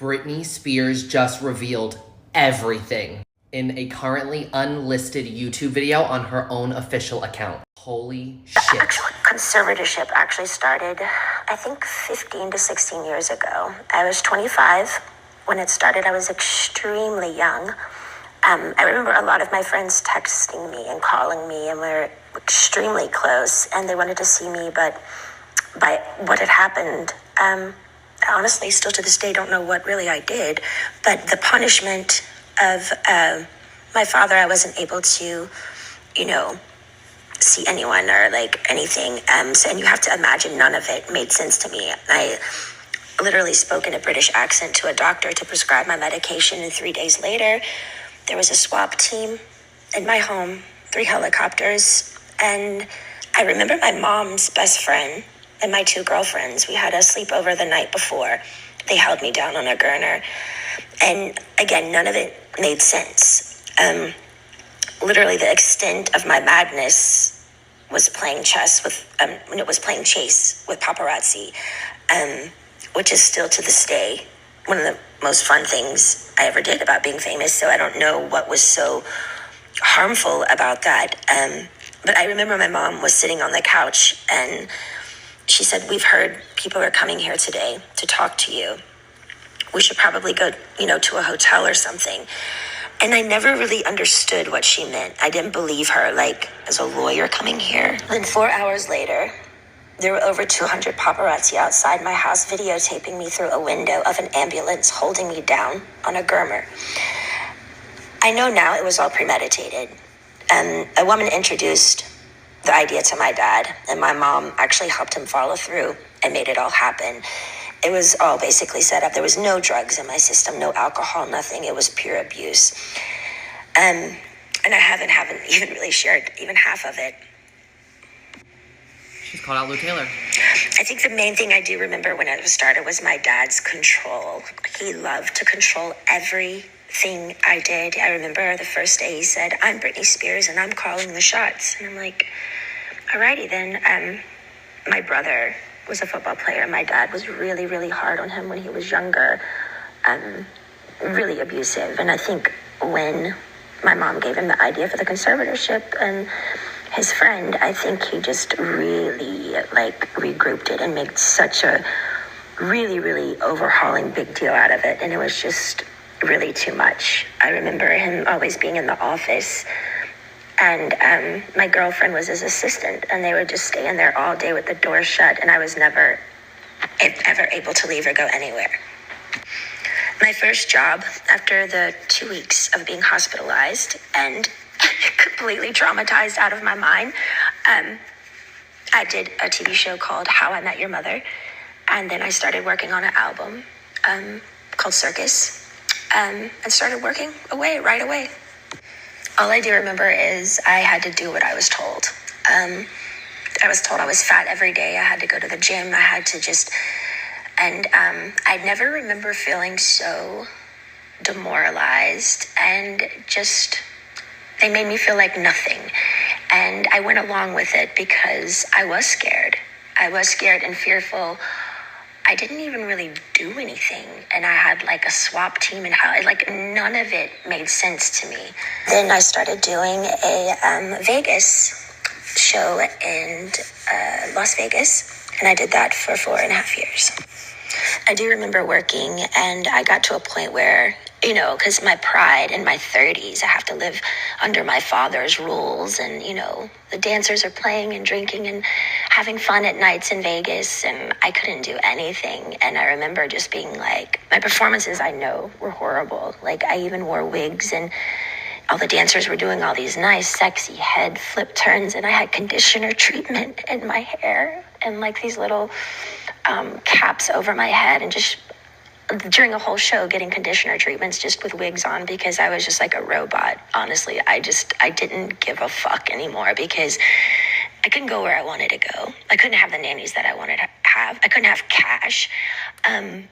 Britney Spears just revealed everything in a currently unlisted YouTube video on her own official account. Holy shit. The actual conservatorship actually started, I think, 15 to 16 years ago. I was 25 when it started. I was extremely young. I remember a lot of my friends texting me and calling me, and we were extremely close, and they wanted to see me, but by what had happened, I honestly still to this day don't know what really I did, but the punishment of my father, I wasn't able to, see anyone or like anything. And you have to imagine none of it made sense to me. I literally spoke in a British accent to a doctor to prescribe my medication, and 3 days later, there was a swap team in my home, 3 helicopters, and I remember my mom's best friend and my 2 girlfriends. We had a sleepover the night before. They held me down on a gurner, and again, none of it made sense. Literally, the extent of my madness was playing chess with, playing chase with paparazzi, which is still to this day one of the most fun things I ever did about being famous. So I don't know what was so harmful about that. But I remember my mom was sitting on the couch and she said, "We've heard people are coming here today to talk to you. We should probably go, to a hotel or something." And I never really understood what she meant. I didn't believe her, like, as a lawyer coming here. Then 4 hours later, there were over 200 paparazzi outside my house videotaping me through a window of an ambulance, holding me down on a gurner. I know now it was all premeditated. A woman introduced the idea to my dad, and my mom actually helped him follow through and made it all happen. It was all basically set up. There was no drugs in my system, no alcohol, nothing. It was pure abuse. And I haven't even really shared even half of it. She's called out Lou Taylor. I think the main thing I do remember when it started was my dad's control. He loved to control everything I did. I remember the first day he said, "I'm Britney Spears and I'm calling the shots." And I'm like, alrighty then. My brother was a football player. My dad was really, really hard on him when he was younger. Really abusive. And I think when my mom gave him the idea for the conservatorship and his friend, I think he just really regrouped it and made such a really, really overhauling big deal out of it. And it was just really too much. I remember him always being in the office, and my girlfriend was his assistant, and they would just stay in there all day with the door shut, and I was never ever able to leave or go anywhere. My first job after the 2 weeks of being hospitalized and completely traumatized out of my mind, I did a TV show called How I Met Your Mother, and then I started working on an album called Circus, and started working right away. All I do remember is I had to do what I was told. I was told I was fat every day. I had to go to the gym. I had to I never remember feeling so demoralized, and just, they made me feel like nothing. And I went along with it because I was scared. I was scared and fearful. I didn't even really do anything, and I had like a swap team, and none of it made sense to me. Then I started doing a Vegas show in Las Vegas, and I did that for 4.5 years. I do remember working, and I got to a point where, because my pride in my 30s, I have to live under my father's rules, and, the dancers are playing and drinking and having fun at nights in Vegas, and I couldn't do anything. And I remember just being like, my performances, I know, were horrible. Like, I even wore wigs, and all the dancers were doing all these nice, sexy head flip turns, and I had conditioner treatment in my hair and like these little caps over my head, and just during a whole show getting conditioner treatments just with wigs on, because I was just like a robot. Honestly, I didn't give a fuck anymore, because I couldn't go where I wanted to go. I couldn't have the nannies that I wanted to have. I couldn't have cash. And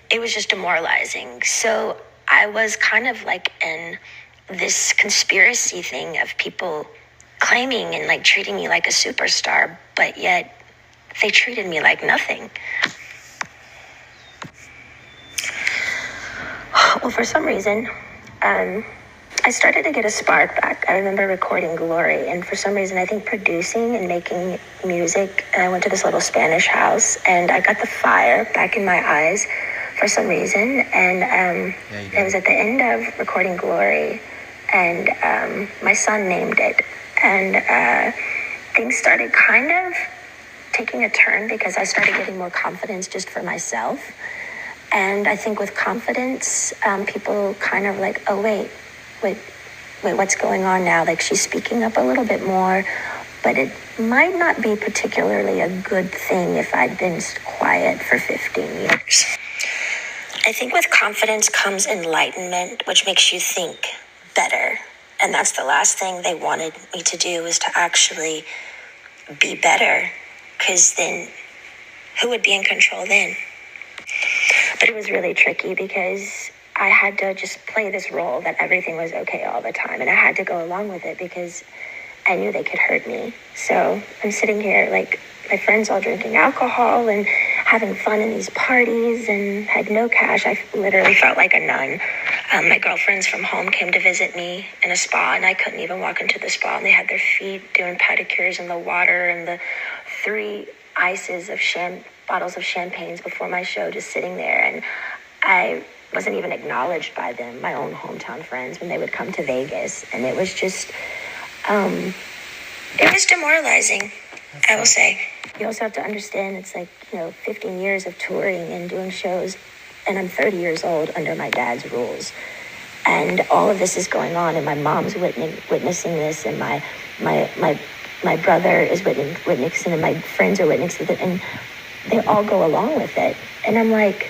it was just demoralizing. So I was kind of like in this conspiracy thing of people claiming and like treating me like a superstar, but yet they treated me like nothing. Well, for some reason, I started to get a spark back. I remember recording Glory, and for some reason, I think producing and making music. And I went to this little Spanish house, and I got the fire back in my eyes for some reason. And it was at the end of recording Glory, and my son named it. And things started kind of taking a turn because I started getting more confidence just for myself. And I think with confidence, people kind of like, oh, wait, what's going on now? Like, she's speaking up a little bit more, but it might not be particularly a good thing if I'd been quiet for 15 years. I think with confidence comes enlightenment, which makes you think better. And that's the last thing they wanted me to do, is to actually be better, because then who would be in control then? But it was really tricky because I had to just play this role that everything was okay all the time. And I had to go along with it because I knew they could hurt me. So I'm sitting here, like, my friends all drinking alcohol and having fun in these parties, and had no cash. I literally felt like a nun. My girlfriends from home came to visit me in a spa, and I couldn't even walk into the spa. And they had their feet doing pedicures in the water, and the 3 ices of bottles of champagnes before my show just sitting there. And I wasn't even acknowledged by them, my own hometown friends, when they would come to Vegas. And it was just, it was demoralizing, I will say. You also have to understand, it's like, 15 years of touring and doing shows, and I'm 30 years old under my dad's rules. And all of this is going on, and my mom's witnessing this, and my brother is witnessing, and my friends are witnessing it, and they all go along with it. And I'm like,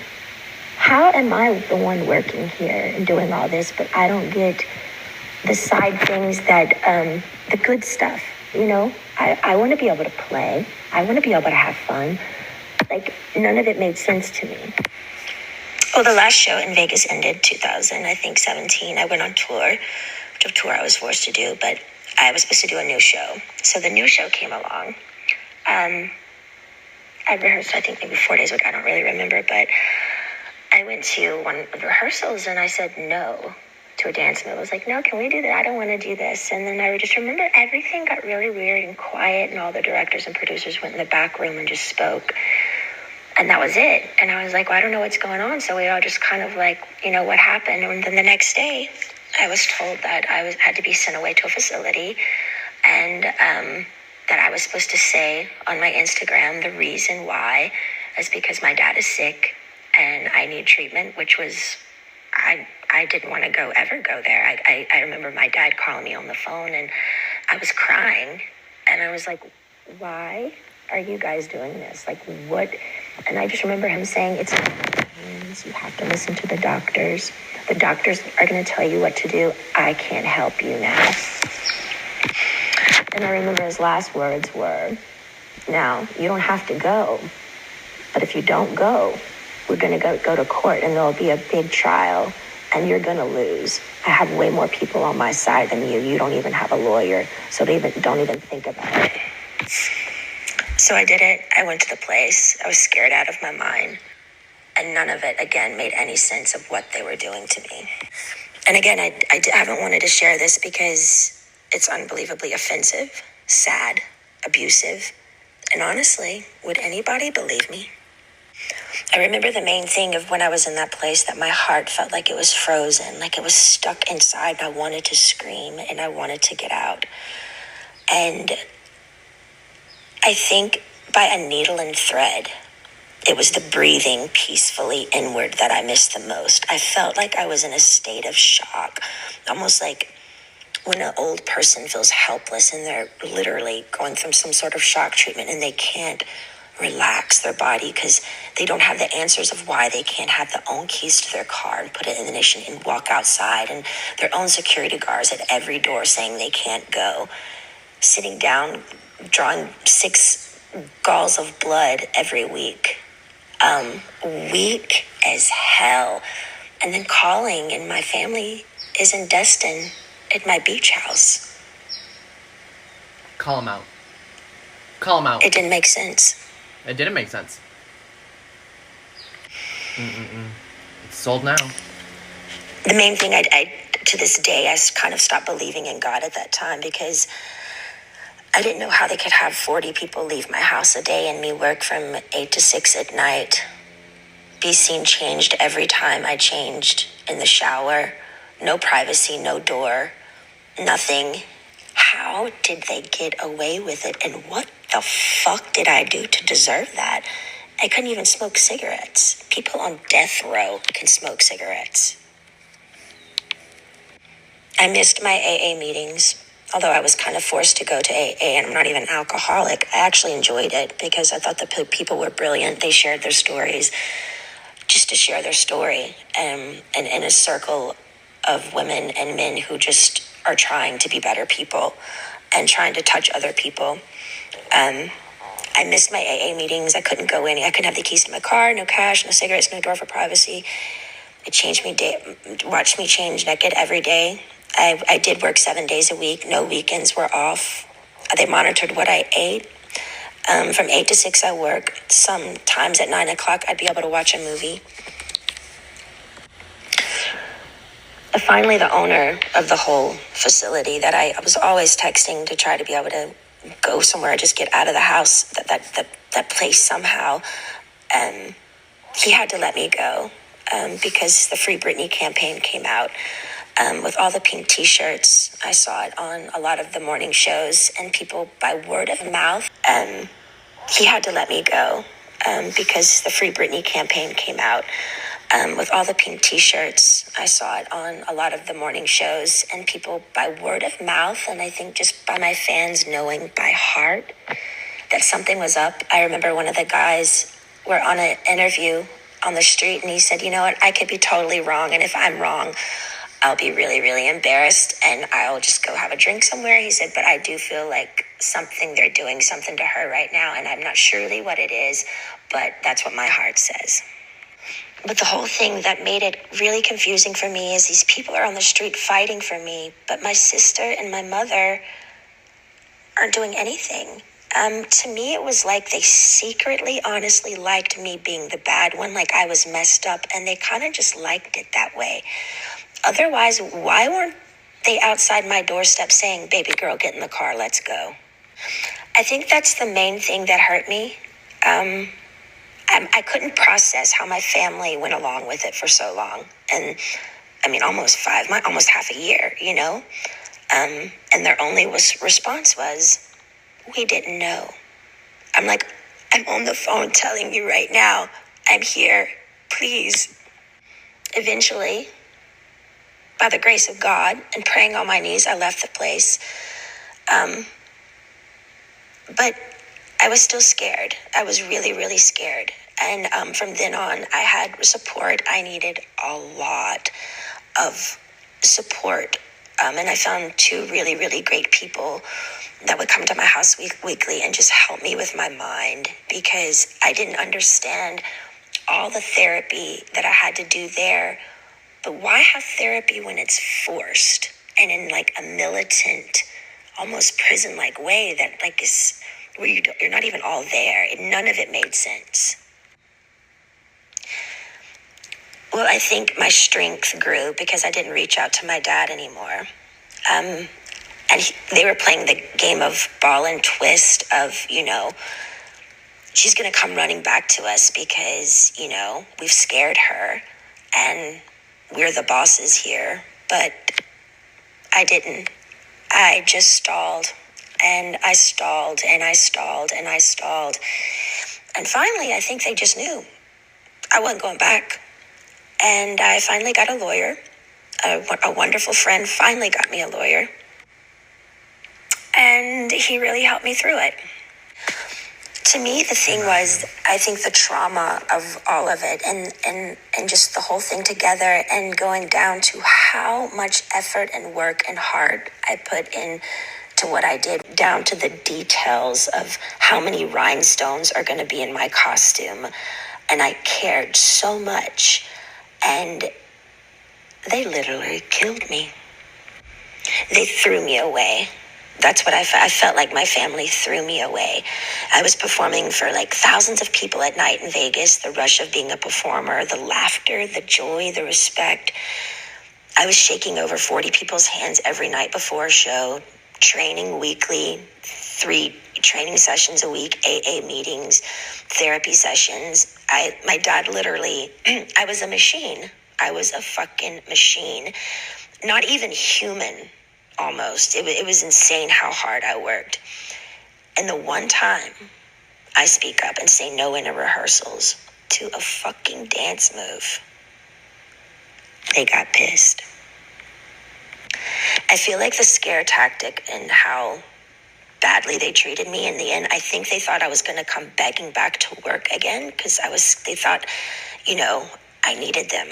how am I the one working here and doing all this, but I don't get the side things that, the good stuff, I want to be able to play. I want to be able to have fun. Like, none of it made sense to me. Well, the last show in Vegas ended 2017. I went on tour, which of tour I was forced to do, but I was supposed to do a new show. So the new show came along. I rehearsed, I think, maybe 4 days ago. I don't really remember, but I went to one of the rehearsals and I said no to a dance move. I was like, no, can we do that? I don't want to do this. And then I just remember everything got really weird and quiet, and all the directors and producers went in the back room and just spoke. And that was it. And I was like, well, I don't know what's going on. So we all just kind of like, what happened? And then the next day, I was told that I had to be sent away to a facility, and that I was supposed to say on my Instagram the reason why is because my dad is sick and I need treatment, which was, I didn't want to ever go there. I remember my dad calling me on the phone, and I was crying, and I was like, why are you guys doing this? Like, what? And I just remember him saying, it's not in your hands. You have to listen to the doctors. The doctors are going to tell you what to do. I can't help you now. And I remember his last words were, now, you don't have to go, but if you don't go, we're going to go to court, and there'll be a big trial, and you're going to lose. I have way more people on my side than you. You don't even have a lawyer, so don't even think about it. So I did it. I went to the place. I was scared out of my mind. And none of it, again, made any sense of what they were doing to me. And again, I haven't wanted to share this because it's unbelievably offensive, sad, abusive. And honestly, would anybody believe me? I remember the main thing of when I was in that place, that my heart felt like it was frozen, like it was stuck inside. I wanted to scream and I wanted to get out. And I think by a needle and thread, it was the breathing peacefully inward that I missed the most. I felt like I was in a state of shock, almost like when an old person feels helpless and they're literally going through some sort of shock treatment and they can't relax their body because they don't have the answers of why they can't have their own keys to their car and put it in the ignition and walk outside, and their own security guards at every door saying they can't go, sitting down, drawing 6 galls of blood every week, weak as hell, and then calling, and my family is in Destin at my beach house. Call him out. Call him out. It didn't make sense. It didn't make sense. It's sold now. The main thing I to this day, I kind of stopped believing in God at that time because I didn't know how they could have 40 people leave my house a day and me work from 8 to 6 at night. Be seen changed every time I changed in the shower. No privacy, no door, nothing. How did they get away with it? And what the fuck did I do to deserve that? I couldn't even smoke cigarettes. People on death row can smoke cigarettes. I missed my AA meetings, although I was kind of forced to go to AA, and I'm not even an alcoholic. I actually enjoyed it because I thought the people were brilliant. They shared their stories just to share their story, and in a circle of women and men who just are trying to be better people and trying to touch other people. I missed my AA meetings. I couldn't go in. I couldn't have the keys to my car, no cash, no cigarettes, no door for privacy. It changed me, watched me change naked every day. I did work 7 days a week. No weekends were off. They monitored what I ate. From 8 to 6, I work. Sometimes at 9 o'clock, I'd be able to watch a movie. Finally, the owner of the whole facility that I was always texting to try to be able to go somewhere, just get out of the house, that place somehow. He had to let me go because the Free Britney campaign came out. With all the pink t-shirts, I saw it on a lot of the morning shows, and people by word of mouth. He had to let me go because the Free Britney campaign came out. With all the pink t-shirts, I saw it on a lot of the morning shows, and people by word of mouth, and I think just by my fans knowing by heart that something was up. I remember one of the guys were on an interview on the street, and he said, you know what, I could be totally wrong, and if I'm wrong, I'll be really, really embarrassed, and I'll just go have a drink somewhere. He said, but I do feel like they're doing something to her right now, and I'm not surely what it is, but that's what my heart says. But the whole thing that made it really confusing for me is these people are on the street fighting for me, but my sister and my mother aren't doing anything. To me, it was like they secretly, honestly liked me being the bad one, like I was messed up, and they kind of just liked it that way. Otherwise, why weren't they outside my doorstep saying, baby girl, get in the car, let's go? I think that's the main thing that hurt me. I couldn't process how my family went along with it for so long. And I mean, almost half a year, you know? And their only response was, we didn't know. I'm like, I'm on the phone telling you right now, I'm here, please. Eventually, by the grace of God and praying on my knees, I left the place. But I was still scared. I was really, really scared. And from then on, I had support. I needed a lot of support. And I found 2 really, really great people that would come to my house weekly and just help me with my mind, because I didn't understand all the therapy that I had to do there. But why have therapy when it's forced and in like a militant, almost prison-like way that like is where you're not even all there? None of it made sense. Well, I think my strength grew because I didn't reach out to my dad anymore. They were playing the game of ball and twist of, you know, she's going to come running back to us because, you know, we've scared her and we're the bosses here. But I didn't. I just stalled, and I stalled, and I stalled, and I stalled. And finally, I think they just knew I wasn't going back. And I finally got a lawyer. A wonderful friend finally got me a lawyer. And he really helped me through it. To me, the thing was, I think the trauma of all of it and just the whole thing together and going down to how much effort and work and heart I put in to what I did, down to the details of how many rhinestones are going to be in my costume. And I cared so much. And they literally killed me. They threw me away. That's what I felt. I felt like my family threw me away. I was performing for like thousands of people at night in Vegas, the rush of being a performer, the laughter, the joy, the respect. I was shaking over 40 people's hands every night before a show, training weekly, 3 training sessions a week, AA meetings, therapy sessions. My dad literally, I was a machine. I was a fucking machine. Not even human, almost. It was insane how hard I worked. And the one time I speak up and say no in rehearsals to a fucking dance move, they got pissed. I feel like the scare tactic and how badly they treated me in the end, I think they thought I was going to come begging back to work again because they thought, I needed them.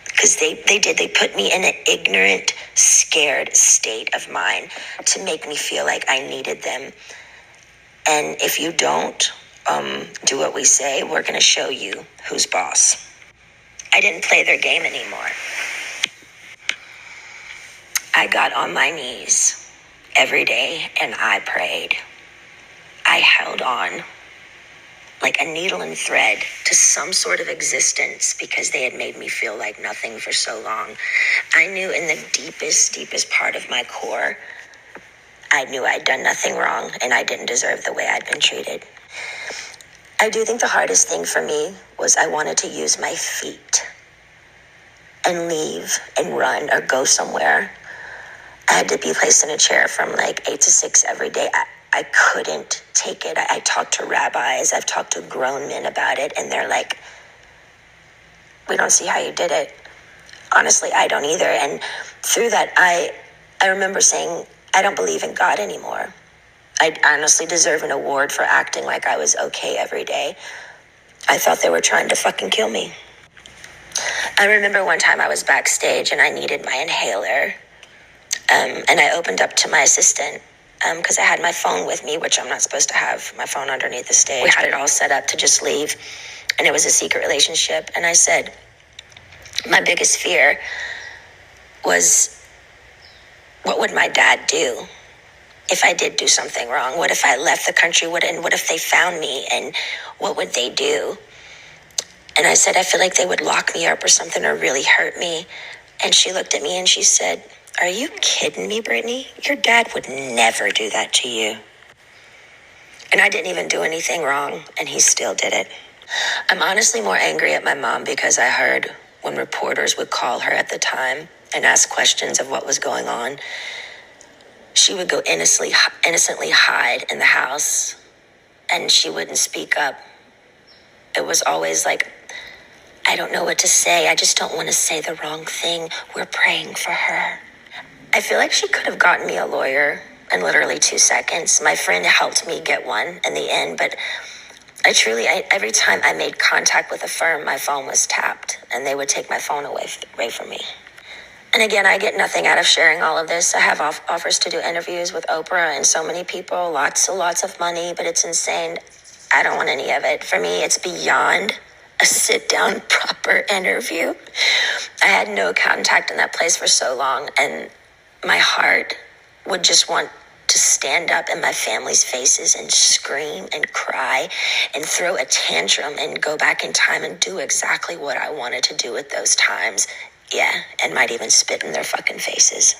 Because they did. They put me in an ignorant, scared state of mind to make me feel like I needed them. And if you don't do what we say, we're going to show you who's boss. I didn't play their game anymore. I got on my knees every day and I prayed. I held on like a needle and thread to some sort of existence because they had made me feel like nothing for so long. I knew in the deepest part of my core, I knew I'd done nothing wrong and I didn't deserve the way I'd been treated. I do think the hardest thing for me was I wanted to use my feet and leave and run or go somewhere. I had to be placed in a chair from like 8 to 6 every day. I couldn't take it. I talked to rabbis. I've talked to grown men about it. And they're like, we don't see how you did it. Honestly, I don't either. And through that, I remember saying, I don't believe in God anymore. I honestly deserve an award for acting like I was okay every day. I thought they were trying to fucking kill me. I remember one time I was backstage and I needed my inhaler. And I opened up to my assistant because I had my phone with me, which I'm not supposed to have my phone underneath the stage. We had it all set up to just leave, and it was a secret relationship. And I said, my biggest fear was, what would my dad do if I did do something wrong? What if I left the country? What if they found me? And what would they do? And I said, I feel like they would lock me up or something or really hurt me. And she looked at me and she said, are you kidding me, Britney? Your dad would never do that to you. And I didn't even do anything wrong, and he still did it. I'm honestly more angry at my mom because I heard when reporters would call her at the time and ask questions of what was going on, she would go innocently hide in the house, and she wouldn't speak up. It was always like, I don't know what to say. I just don't want to say the wrong thing. We're praying for her. I feel like she could have gotten me a lawyer in literally 2 seconds. My friend helped me get one in the end, but every time I made contact with a firm, my phone was tapped and they would take my phone away from me. And again, I get nothing out of sharing all of this. I have offers to do interviews with Oprah and so many people, lots of money, but it's insane. I don't want any of it. For me, it's beyond a sit-down proper interview. I had no contact in that place for so long, and my heart would just want to stand up in my family's faces and scream and cry and throw a tantrum and go back in time and do exactly what I wanted to do at those times. Yeah, and might even spit in their fucking faces.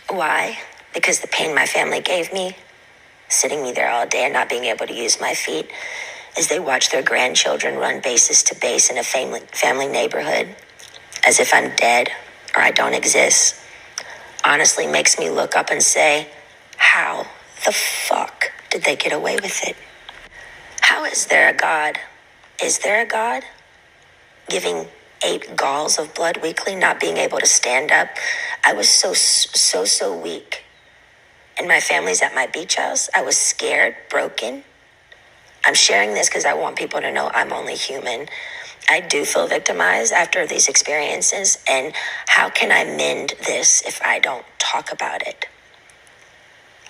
Why? Because the pain my family gave me, sitting me there all day and not being able to use my feet, as they watch their grandchildren run bases to base in a family neighborhood, as if I'm dead or I don't exist, honestly makes me look up and say, how the fuck did they get away with it? How is there a God? Is there a God? Giving 8 galls of blood weekly, not being able to stand up. I was so weak. And my family's at my beach house. I was scared, broken. I'm sharing this because I want people to know I'm only human. I do feel victimized after these experiences, and how can I mend this if I don't talk about it?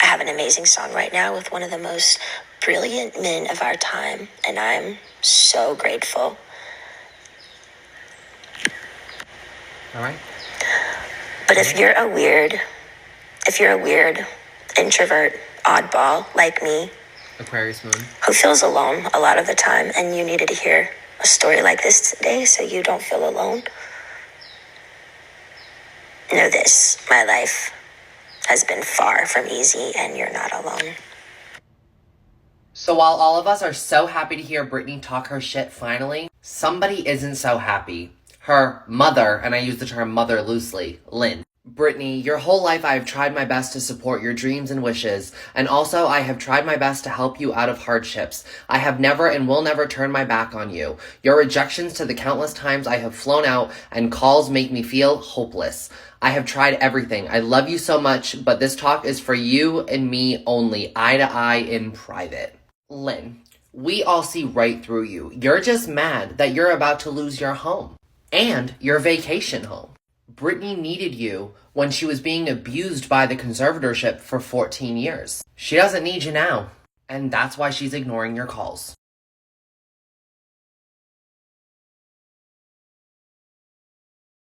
I have an amazing song right now with one of the most brilliant men of our time, and I'm so grateful. All right. But if you're a weird introvert, oddball like me, Aquarius moon, who feels alone a lot of the time, and you needed to hear a story like this today so you don't feel alone, Know this, my life has been far from easy, and you're not alone. So while all of us are so happy to hear Britney talk her shit finally, somebody isn't so happy. Her mother, and I use the term mother loosely, Lynn. Britney, your whole life I have tried my best to support your dreams and wishes, and also I have tried my best to help you out of hardships. I have never and will never turn my back on you. Your rejections to the countless times I have flown out and calls make me feel hopeless. I have tried everything. I love you so much, but this talk is for you and me only, eye to eye in private. Lynn, we all see right through you. You're just mad that you're about to lose your home and your vacation home. Britney needed you when she was being abused by the conservatorship for 14 years. She doesn't need you now, and that's why she's ignoring your calls.